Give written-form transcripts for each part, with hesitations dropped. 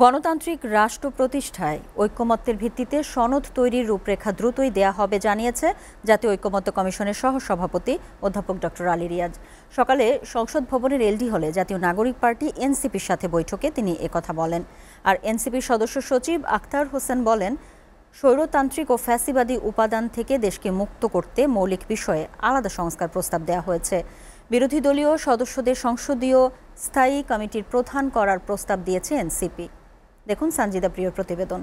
গণতান্ত্রিক রাষ্ট্র প্রতিষ্ঠায় ঐকমত্যের ভিত্তিতে সনদ তৈরির রূপরেখা দ্রুতই দেয়া হবে জানিয়েছে জাতীয় ঐকমত্য কমিশনের সহসভাপতি অধ্যাপক ডক্টর আলী রিয়াজ। সকালে সংসদ ভবনের এলডি হলে জাতীয় নাগরিক পার্টি এনসিপির সাথে বৈঠকে তিনি একথা বলেন। আর এনসিপির সদস্য সচিব আখতার হোসেন বলেন, স্বৈরতান্ত্রিক ও ফ্যাসিবাদী উপাদান থেকে দেশকে মুক্ত করতে মৌলিক বিষয়ে আলাদা সংস্কার প্রস্তাব দেওয়া হয়েছে। বিরোধী দলীয় সদস্যদের সংসদীয় স্থায়ী কমিটির প্রধান করার প্রস্তাব দিয়েছে এনসিপি। দেখুন সানজিদা প্রিয়র প্রতিবেদন।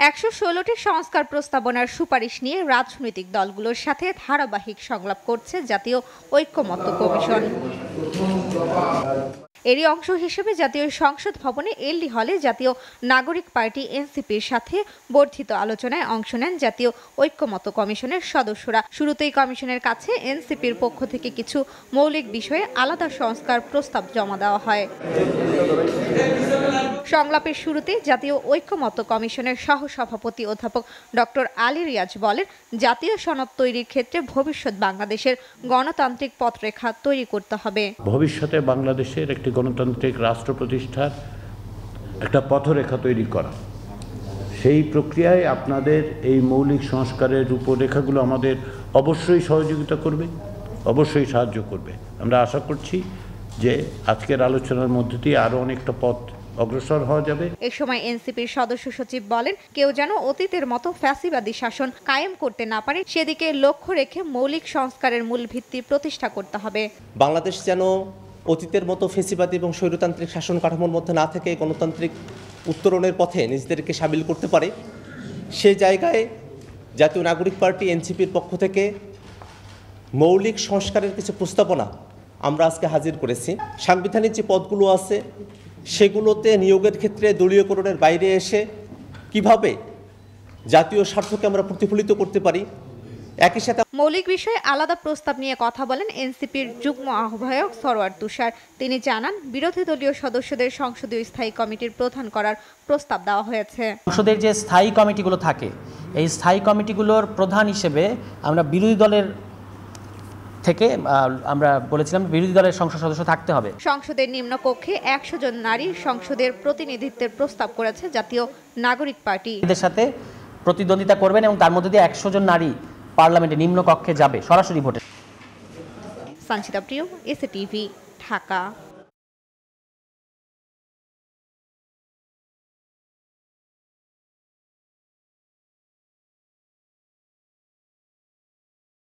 ১১৬টি সংস্কার প্রস্তাবনার সুপারিশ নিয়ে রাজনৈতিক দলগুলোর সাথে ধারাবাহিক সংলাপ করছে জাতীয় ঐকমত্য কমিশন। এরই অংশ হিসেবে জাতীয় সংসদ ভবনে এলডি হলে জাতীয় নাগরিক পার্টি এনসিপির সাথে বর্ধিত আলোচনায় অংশ নেন জাতীয় ঐকমত্য কমিশনের সদস্যরা। শুরুতেই কমিশনের কাছে এনসিপির পক্ষ থেকে কিছু মৌলিক বিষয়ে আলাদা সংস্কার প্রস্তাব জমা দেওয়া হয়। সংলাপের শুরুতে জাতীয় ঐকমত্য কমিশনের সহসভাপতি অধ্যাপক ডক্টর আলী রিয়াজ বলেন, জাতীয় সনদ তৈরির ক্ষেত্রে ভবিষ্যৎ বাংলাদেশের গণতান্ত্রিক পথরেখা তৈরি করতে হবে। ভবিষ্যতে বাংলাদেশের একটি গণতান্ত্রিক রাষ্ট্র প্রতিষ্ঠার একটা পথরেখা তৈরি করা, সেই প্রক্রিয়ায় আপনাদের এই মৌলিক সংস্কারের রূপরেখাগুলো আমাদের অবশ্যই সহযোগিতা করবে, অবশ্যই সাহায্য করবে। আমরা আশা করছি যে আজকের আলোচনার মধ্যে দিয়ে আরও অনেকটা পথ অগ্রসর হওয়া যাবে। এ সময় এনসিপির সদস্য সচিব বলেন, কেউ যেন অতীতের মতো ফ্যাসিবাদী শাসন কায়েম করতে না পারে, সেদিকে লক্ষ্য রেখে মৌলিক সংস্কারের মূল ভিত্তি প্রতিষ্ঠা করতে হবে। বাংলাদেশ যেন অতীতের মতো ফ্যাসিবাদী এবং স্বৈরতান্ত্রিক শাসন কাঠামোর মধ্যে না থেকে গণতান্ত্রিক উত্তরণের পথে নিজেদেরকে সামিল করতে পারে, সেই জায়গায় জাতীয় নাগরিক পার্টি এনসিপির পক্ষ থেকে মৌলিক সংস্কারের কিছু প্রস্তাবনা আমরা আজকে হাজির করেছি। সাংবিধানিক যে পদগুলো আছে সেগুলোতে নিয়োগের ক্ষেত্রে দলীয়করণের বাইরে এসে কিভাবে জাতীয় স্বার্থকে আমরা প্রতিফলিত করতে পারি, একই সাথে মৌলিক বিষয়ে আলাদা প্রস্তাব নিয়ে কথা বলেন এনসিপির যুগ্ম আহ্বায়ক সরওয়ার তুষার। তিনি জানান, বিরোধী দলীয় সদস্যদের সংসদীয় স্থায়ী কমিটির প্রধান করার প্রস্তাব দেওয়া হয়েছে। সংসদের যে স্থায়ী কমিটিগুলো থাকে, এই স্থায়ী কমিটিগুলোর প্রধান হিসেবে আমরা বিরোধী দলের থেকে আমরা বলেছিলাম বিরোধী দলের সংসদ সদস্য থাকতে হবে। সংসদের নিম্নকক্ষে ১০০ জন নারী সংসদের প্রতিনিধিত্বের প্রস্তাব করেছে জাতীয় নাগরিক পার্টি। এদের সাথে প্রতিদ্বন্দ্বিতা করবেন এবং তার মধ্যে দিয়ে ১০০ জন নারী পার্লামেন্টে নিম্নকক্ষে যাবে সরাসরি ভোটে। সানজিদা প্রিয়, এসএ টিভি, ঢাকা।